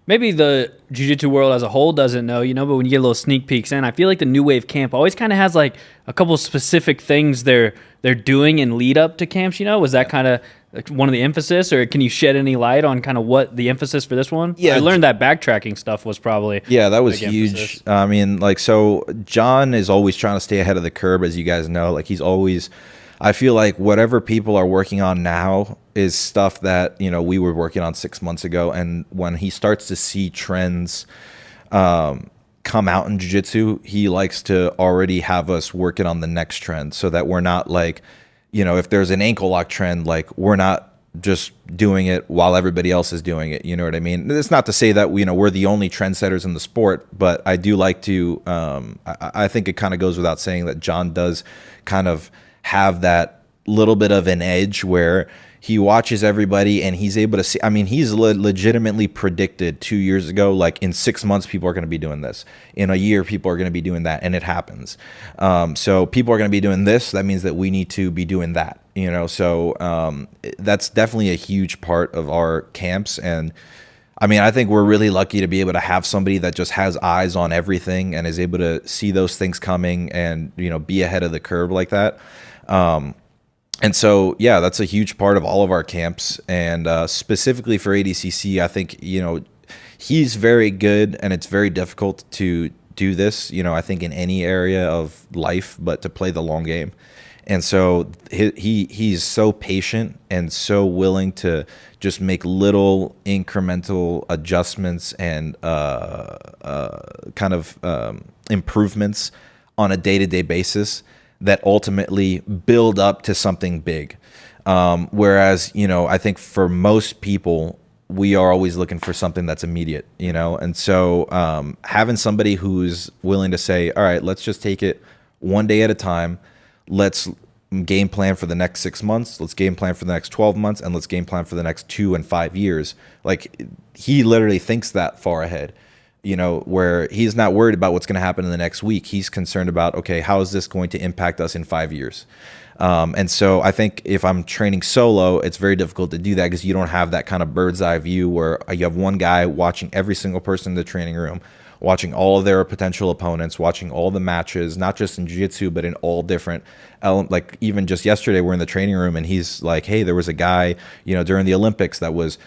maybe the jiu-jitsu world as a whole doesn't know, but when you get little sneak peeks in, I feel like the New Wave camp always kind of has like a couple of specific things they're doing in lead up to camps. Was that kind of one of the emphasis, or can you shed any light on kind of what the emphasis for this one? Yeah, I learned that backtracking stuff was probably that was huge. Emphasis. I mean, like, so John is always trying to stay ahead of the curve, as you guys know. Like, he's always, I feel like whatever people are working on now is stuff that we were working on 6 months ago, and when he starts to see trends come out in jiu-jitsu, he likes to already have us working on the next trend, so that we're not like, if there's an ankle lock trend, like, we're not just doing it while everybody else is doing it. You know what I mean? It's not to say that we're the only trendsetters in the sport, but I do like to. I think it kind of goes without saying that John does kind of have that little bit of an edge where he watches everybody and he's able to see. I mean, he's legitimately predicted 2 years ago, like, in 6 months, people are going to be doing this. In a year, people are going to be doing that. And it happens. So people are going to be doing this. That means that we need to be doing that, So that's definitely a huge part of our camps. And I mean, I think we're really lucky to be able to have somebody that just has eyes on everything and is able to see those things coming and, be ahead of the curve like that. And so, yeah, that's a huge part of all of our camps. And specifically for ADCC, I think, he's very good, and it's very difficult to do this, I think, in any area of life, but to play the long game. And so he's so patient and so willing to just make little incremental adjustments and kind of improvements on a day-to-day basis that ultimately build up to something big. Whereas, I think for most people, we are always looking for something that's immediate, And so having somebody who's willing to say, all right, let's just take it one day at a time. Let's game plan for the next 6 months. Let's game plan for the next 12 months. And let's game plan for the next 2 and 5 years. Like, he literally thinks that far ahead. Where he's not worried about what's going to happen in the next week. He's concerned about, okay, how is this going to impact us in 5 years? And so I think if I'm training solo, it's very difficult to do that because you don't have that kind of bird's eye view where you have one guy watching every single person in the training room, watching all of their potential opponents, watching all the matches, not just in jiu-jitsu, but in all different elements. Like, even just yesterday, we're in the training room and he's like, hey, there was a guy, during the Olympics that was,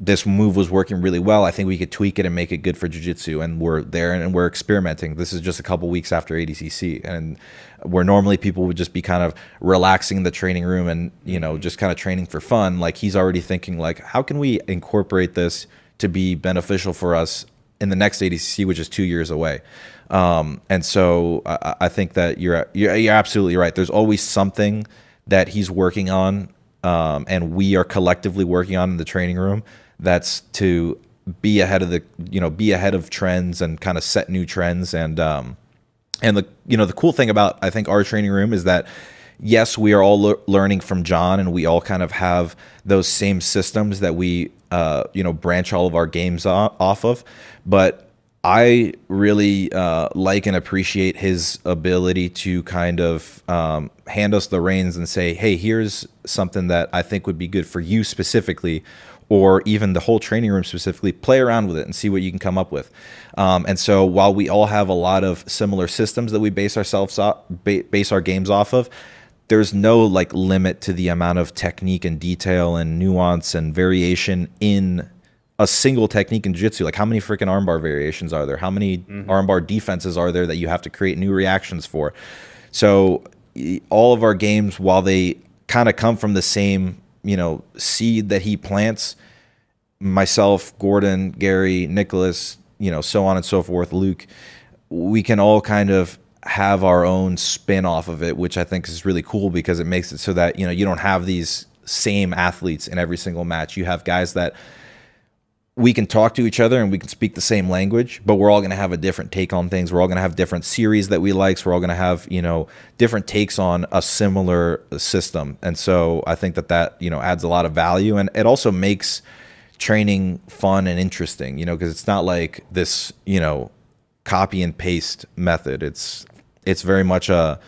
this move was working really well. I think we could tweak it and make it good for jiu-jitsu. And we're there and we're experimenting. This is just a couple weeks after ADCC. And where normally people would just be kind of relaxing in the training room and, just kind of training for fun. Like, he's already thinking, like, how can we incorporate this to be beneficial for us in the next ADCC, which is 2 years away. And so I think that you're absolutely right. There's always something that he's working on, and we are collectively working on in the training room. That's to be ahead of be ahead of trends and kind of set new trends. And the cool thing about, I think, our training room is that, yes, we are all learning from John, and we all kind of have those same systems that we, branch all of our games off of. But I really like and appreciate his ability to kind of hand us the reins and say, hey, here's something that I think would be good for you specifically, or even the whole training room specifically. Play around with it and see what you can come up with. And so while we all have a lot of similar systems that we base our games off of, there's no like limit to the amount of technique and detail and nuance and variation in a single technique in jiu-jitsu. Like, how many freaking armbar variations are there? How many armbar defenses are there that you have to create new reactions for? So all of our games, while they kind of come from the same, seed that he plants, myself, Gordon, Gary, Nicholas, so on and so forth, Luke, we can all kind of have our own spin off of it, which I think is really cool because it makes it so that, you don't have these same athletes in every single match. You have guys that we can talk to each other and we can speak the same language, but we're all going to have a different take on things. We're all going to have different series that we like. So we're all going to have, different takes on a similar system. And so I think that, adds a lot of value, and it also makes training fun and interesting, because it's not like this, copy and paste method. It's very much a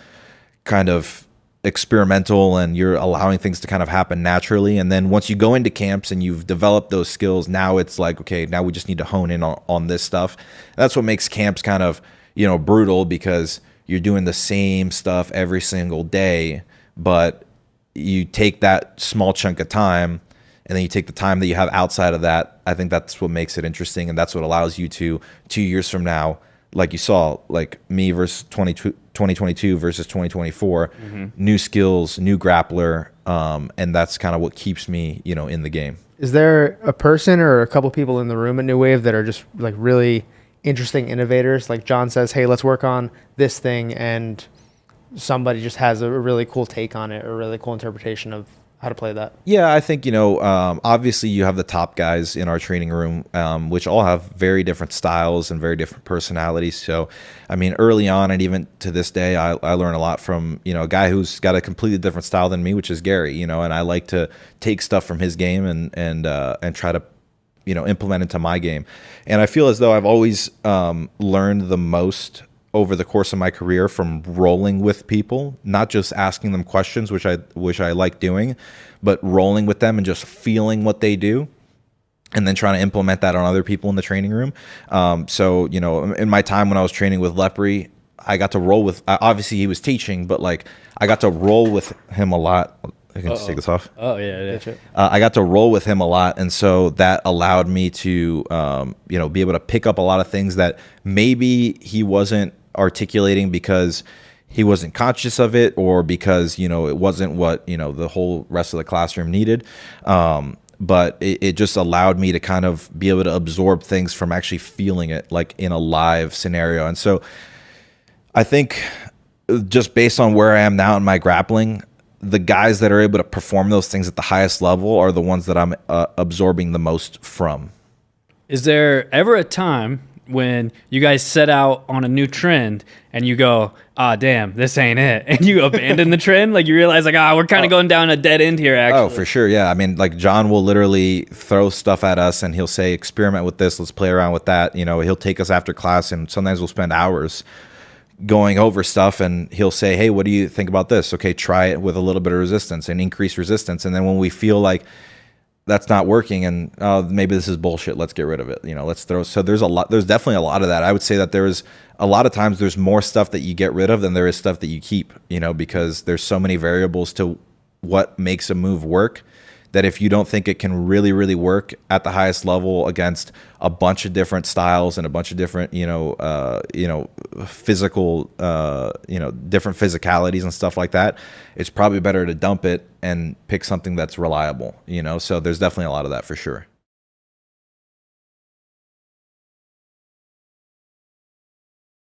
kind of experimental and you're allowing things to kind of happen naturally. And then once you go into camps and you've developed those skills, now it's like, okay, now we just need to hone in on this stuff. That's what makes camps kind of, you know, brutal, because you're doing the same stuff every single day, but you take that small chunk of time and then you take the time that you have outside of that. I think that's what makes it interesting. And that's what allows you to 2 years from now, like you saw, like me versus 2022 versus 2024, new skills, new grappler. And that's kind of what keeps me, you know, in the game. Is there a person or a couple people in the room at New Wave that are just like really interesting innovators? Like John says, hey, let's work on this thing, and somebody just has a really cool take on it, or a really cool interpretation of how to play that. Yeah, I think, you know, obviously you have the top guys in our training room, which all have very different styles and very different personalities. So, I mean, early on and even to this day, I learn a lot from, you know, a guy who's got a completely different style than me, which is Gary, you know, and I like to take stuff from his game and try to, you know, implement into my game. And I feel as though I've always learned the most over the course of my career from rolling with people, not just asking them questions, which I like doing, but rolling with them and just feeling what they do, and then trying to implement that on other people in the training room. So, you know, in my time when I was training with Lepre, I got to roll with, obviously he was teaching, but like I got to roll with him a lot. I can just take this off. Oh, yeah. I got to roll with him a lot, and so that allowed me to, you know, be able to pick up a lot of things that maybe he wasn't articulating because he wasn't conscious of it, or because, you know, it wasn't what, you know, the whole rest of the classroom needed. But it just allowed me to kind of be able to absorb things from actually feeling it, like in a live scenario. And so I think just based on where I am now in my grappling, the guys that are able to perform those things at the highest level are the ones that I'm absorbing the most from. Is there ever a time when you guys set out on a new trend and you go, ah, damn, this ain't it, and you abandon the trend? Like you realize, like, we're kind of going down a dead end here, actually. Oh, for sure. Yeah. I mean, like John will literally throw stuff at us and he'll say, experiment with this. Let's play around with that. You know, he'll take us after class, and sometimes we'll spend hours going over stuff, and he'll say, hey, what do you think about this? Okay, try it with a little bit of resistance and increase resistance. And then when we feel like that's not working and maybe this is bullshit, let's get rid of it, you know, let's throw. So there's definitely a lot of that. I would say that there's a lot of times there's more stuff that you get rid of than there is stuff that you keep, you know, because there's so many variables to what makes a move work, that if you don't think it can really, really work at the highest level against a bunch of different styles and a bunch of different, physical, different physicalities and stuff like that, it's probably better to dump it and pick something that's reliable, you know? So there's definitely a lot of that for sure.